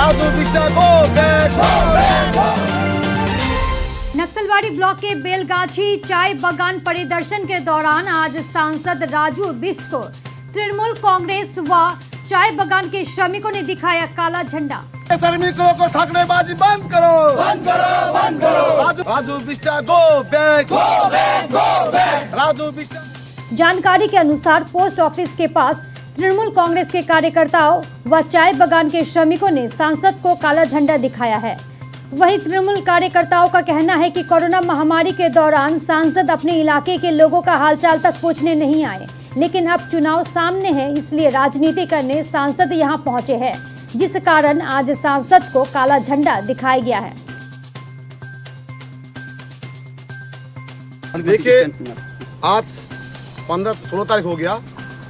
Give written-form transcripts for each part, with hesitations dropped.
Raju Bisht go back. Naxalbari block के बेलगाछी चाय बागान परिदर्शन के दौरान आज सांसद राजू बिष्ट को तृणमूल कांग्रेस व चाय बागान के श्रमिकों ने दिखाया काला झंडा। श्रमिकों को ठगनेबाजी बंद करो, बंद करो, बंद करो। Raju Bisht go back, go back, go back. Raju Bisht. जानकारी के अनुसार पोस्ट ऑफिस के पास तृणमूल कांग्रेस के कार्यकर्ताओं व चाय बागान के श्रमिकों ने सांसद को काला झंडा दिखाया है। वहीं तृणमूल कार्यकर्ताओं का कहना है कि कोरोना महामारी के दौरान सांसद अपने इलाके के लोगों का हालचाल तक पूछने नहीं आए, लेकिन अब चुनाव सामने है, इसलिए राजनीति करने सांसद यहां पहुंचे हैं, जिस कारण आज सांसद को काला झंडा दिखाया गया है। देखिए, आज 15-16 तारीख हो गया।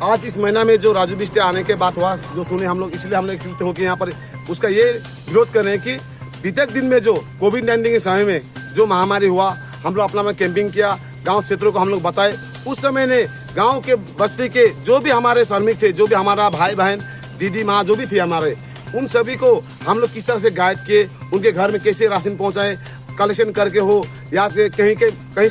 आज इस महीना में जो राजू बिष्ट आने के बात हुआ, जो सुने हम लोग, इसलिए हम लोग एकत्रित होकर यहाँ पर उसका ये विरोध कर रहे हैं कि बीते दिन में जो कोविड-19 के समय में जो महामारी हुआ, हम लोग अपना कैंपिंग किया, गांव क्षेत्रों को हम लोग बचाए। उस समय ने गांव के बस्ती के जो भी हमारे श्रमिक थे, जो भी हमारा भाई बहन दीदी माँ जो भी थी हमारे, उन सभी को हम लोग किस तरह से गाइड किए, उनके घर में कैसे राशन पहुँचाए, कलेक्शन करके हो या कहीं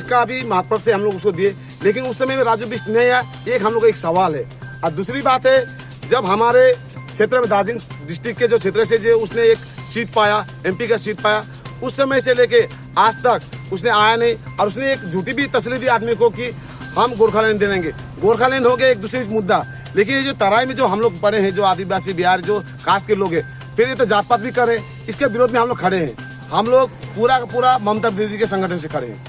का भी महत्व से हम लोग उसको दिए। लेकिन उस समय में राजू बिष्ट नहीं आया, एक हम लोग का एक सवाल है। और दूसरी बात है, जब हमारे क्षेत्र में दार्जिलिंग डिस्ट्रिक्ट के जो क्षेत्र से जो उसने एक सीट पाया, एमपी का सीट पाया, उस समय से लेके आज तक उसने आया नहीं। और उसने एक झूठी भी तसल्ली दी आदमी को कि हम गोरखालैंड दे देंगे। गोरखालैंड हो गया एक दूसरी मुद्दा, लेकिन ये जो तराई में जो हम लोग पड़े हैं, जो आदिवासी बिहार जो कास्ट के लोग हैं, फिर ये तो जात पात भी करे, इसके विरोध में हम लोग खड़े हैं। हम लोग पूरा का पूरा ममता दीदी के संगठन से खड़े हैं।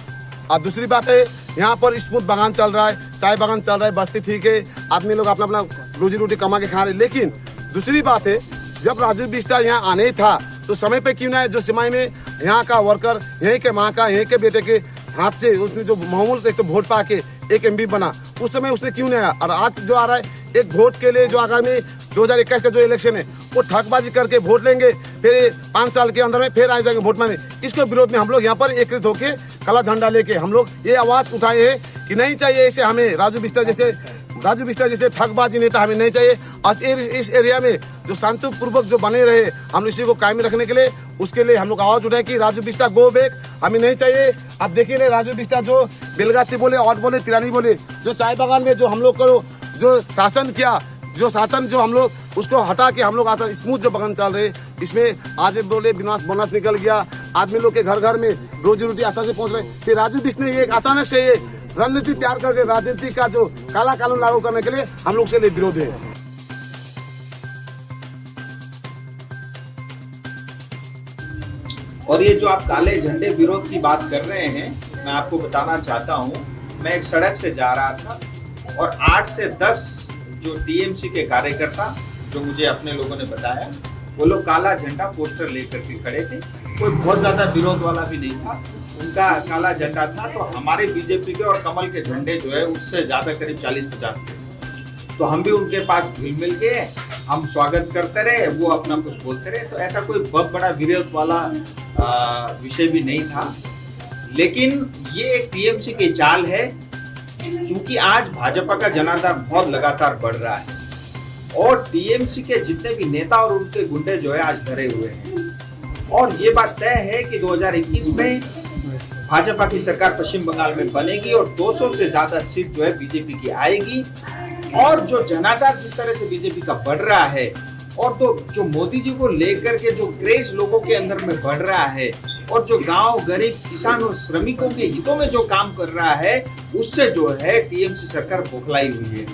और दूसरी बात है, यहाँ पर स्मूथ बागान चल रहा है, चाय बागान चल रहा है, बस्ती ठीक है, आदमी लोग अपना अपना रोजी रोटी कमा के खा रहे हैं। लेकिन दूसरी बात है, जब राजू बिष्ट यहाँ आने ही था तो समय पे क्यों ना है, जो सिमाई में यहाँ का वर्कर, यहीं के माँ का, यहीं के बेटे के हाथ से उसने जो मामूल एक तो वोट पा के एक एमपी बना, उस समय उसने क्यों नहीं आया। और आज जो आ रहा है, एक वोट के लिए जो आगामी 2021 का जो इलेक्शन है, वो ठगबाजी करके वोट लेंगे, फिर 5 साल के अंदर में फिर आ जाएंगे वोट मांगने। इसके विरोध में हम लोग यहाँ पर एकत्रित होकर काला झंडा लेके हम लोग ये आवाज उठाए हैं कि नहीं चाहिए ऐसे, हमें राजू बिष्ट जैसे ठगबाजी नेता हमें नहीं चाहिए। और इस एरिया में जो शांतिपूर्वक जो बने रहे, हम इसी को कायम रखने के लिए, उसके लिए हम लोग आवाज उठाए कि राजू बिष्ट गो बैक, हमें नहीं चाहिए। अब देखिए, राजू बिष्ट जो बेलगाछी बोले, और बोले, तिरानी बोले, जो चाय बागान में जो हम लोग को जो शासन किया, जो शासन जो हम लोग उसको हटा के हम लोग आसान स्मूथ जो बागान चल रहे, इसमें आज बोले बोनस निकल गया, आदमी लोग के घर घर में रोजी रोटी आसान से पहुंच रहे। फिर राजू बिष्ट ने ये अचानक से ये रणनीति तैयार करके राजनीति का जो काला कानून लागू करने के लिए हम लोग से विरोध है। और ये जो आप काले झंडे विरोध की बात कर रहे हैं, मैं आपको बताना चाहता हूँ, मैं एक सड़क से जा रहा था और 8 से 10 जो टीएमसी के कार्यकर्ता, जो मुझे अपने लोगों ने बताया, वो लोग काला झंडा पोस्टर लेकर के खड़े थे। कोई बहुत ज्यादा विरोध वाला भी नहीं था, उनका काला झंडा था। तो हमारे बीजेपी के और कमल के झंडे जो है उससे ज्यादा करीब 40-50 थे। तो हम भी उनके पास घुल मिल के हम स्वागत करते रहे, वो अपना कुछ बोलते रहे। तो ऐसा कोई बहुत बड़ा विरोध वाला विषय भी नहीं था। लेकिन ये एक टीएमसी की चाल है, क्योंकि आज भाजपा का जनाधार बहुत लगातार बढ़ रहा है और टीएमसी के जितने भी नेता और उनके गुंडे जो है आज धरे हुए हैं। और ये बात तय है कि 2021 में भाजपा की सरकार पश्चिम बंगाल में बनेगी और 200 से ज्यादा सीट जो है बीजेपी की आएगी। और जो जनाधार जिस तरह से बीजेपी का बढ़ रहा है और तो जो मोदी जी को लेकर के जो क्रेज लोगों के अंदर में बढ़ रहा है और जो गांव, गरीब, किसान और श्रमिकों के हितों में जो काम कर रहा है, उससे जो है टीएमसी सरकार बौखलाई हुई है।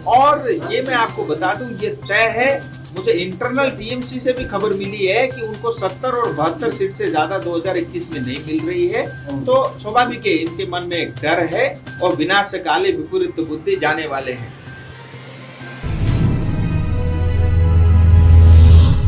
और ये मैं आपको बता दूं, ये तय है। मुझे इंटरनल टीएमसी से भी खबर मिली है कि उनको 70 और 72 सीट से ज्यादा 2021 में नहीं मिल रही है। तो स्वाभाविक है, इनके मन में एक डर है और विनाश से काले विपरीत बुद्धि जाने वाले हैं।